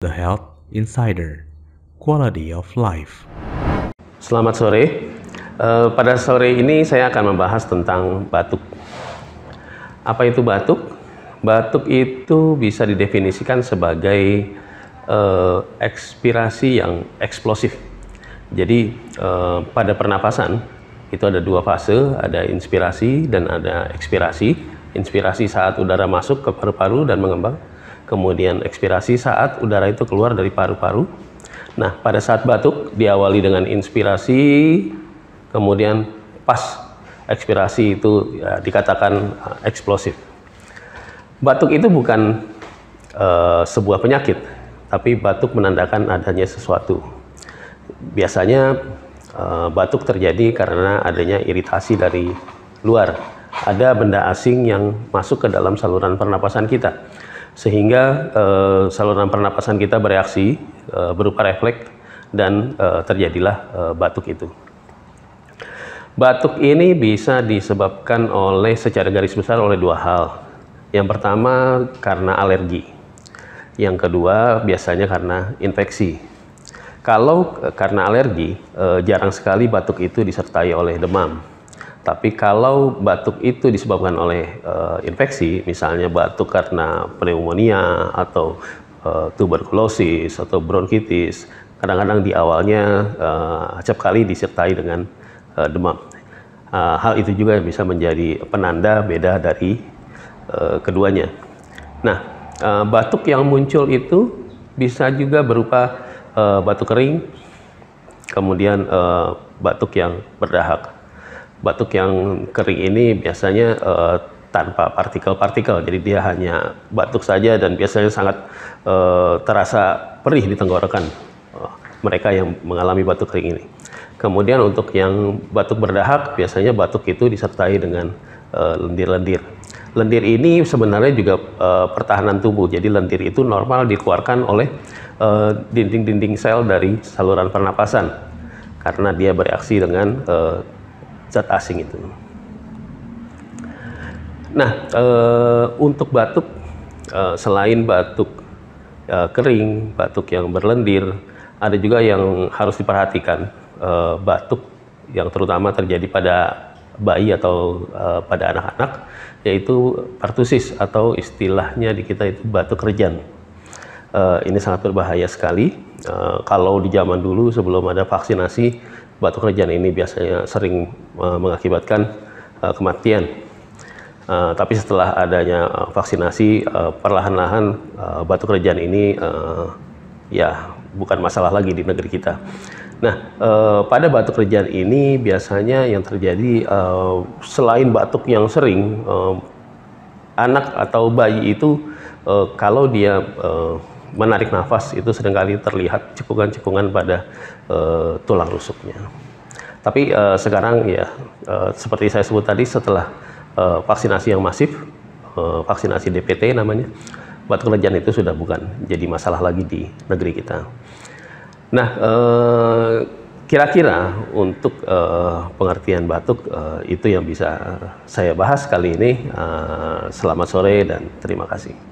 The Health Insider, Quality of Life. Selamat sore. Pada sore ini saya akan membahas tentang batuk. Apa itu batuk? Batuk itu bisa didefinisikan sebagai ekspirasi yang eksplosif. Jadi pada pernapasan itu ada dua fase, ada inspirasi dan ada ekspirasi. Inspirasi saat udara masuk ke paru-paru dan mengembang. Kemudian ekspirasi saat udara itu keluar dari paru-paru. Nah, pada saat batuk diawali dengan inspirasi, kemudian pas ekspirasi itu ya, dikatakan eksplosif. Batuk itu bukan sebuah penyakit, tapi batuk menandakan adanya sesuatu. Biasanya batuk terjadi karena adanya iritasi dari luar. Ada benda asing yang masuk ke dalam saluran pernapasan kita. Sehingga saluran pernapasan kita bereaksi berupa refleks dan terjadilah batuk itu. Batuk ini bisa disebabkan secara garis besar oleh dua hal. Yang pertama karena alergi. Yang kedua biasanya karena infeksi. Kalau karena alergi, jarang sekali batuk itu disertai oleh demam. Tapi kalau batuk itu disebabkan oleh infeksi, misalnya batuk karena pneumonia atau tuberkulosis atau bronkitis, kadang-kadang di awalnya acap kali disertai dengan demam. Hal itu juga bisa menjadi penanda beda dari keduanya. Nah, batuk yang muncul itu bisa juga berupa batuk kering, kemudian batuk yang berdahak. Batuk yang kering ini biasanya tanpa partikel-partikel, jadi dia hanya batuk saja dan biasanya sangat terasa perih di tenggorokan mereka yang mengalami batuk kering ini. Kemudian untuk yang batuk berdahak, biasanya batuk itu disertai dengan lendir-lendir. Lendir ini sebenarnya juga pertahanan tubuh, jadi lendir itu normal dikeluarkan oleh dinding-dinding sel dari saluran pernapasan karena dia bereaksi dengan zat asing itu. Nah, untuk batuk, selain batuk kering, batuk yang berlendir, ada juga yang harus diperhatikan, batuk yang terutama terjadi pada bayi atau pada anak-anak, yaitu pertusis atau istilahnya di kita itu batuk rejan. Ini sangat berbahaya sekali. Kalau di zaman dulu sebelum ada vaksinasi, batuk rejan ini biasanya sering mengakibatkan kematian. Tapi setelah adanya vaksinasi, perlahan-lahan batuk rejan ini ya bukan masalah lagi di negeri kita. Nah, pada batuk rejan ini biasanya yang terjadi selain batuk yang sering, anak atau bayi itu kalau dia menarik nafas itu seringkali terlihat cekungan-cekungan pada tulang rusuknya. Tapi sekarang ya seperti saya sebut tadi, setelah vaksinasi yang masif, vaksinasi DPT namanya, batuk rejan itu sudah bukan jadi masalah lagi di negeri kita. Nah, kira-kira untuk pengertian batuk itu yang bisa saya bahas kali ini. Selamat sore dan terima kasih.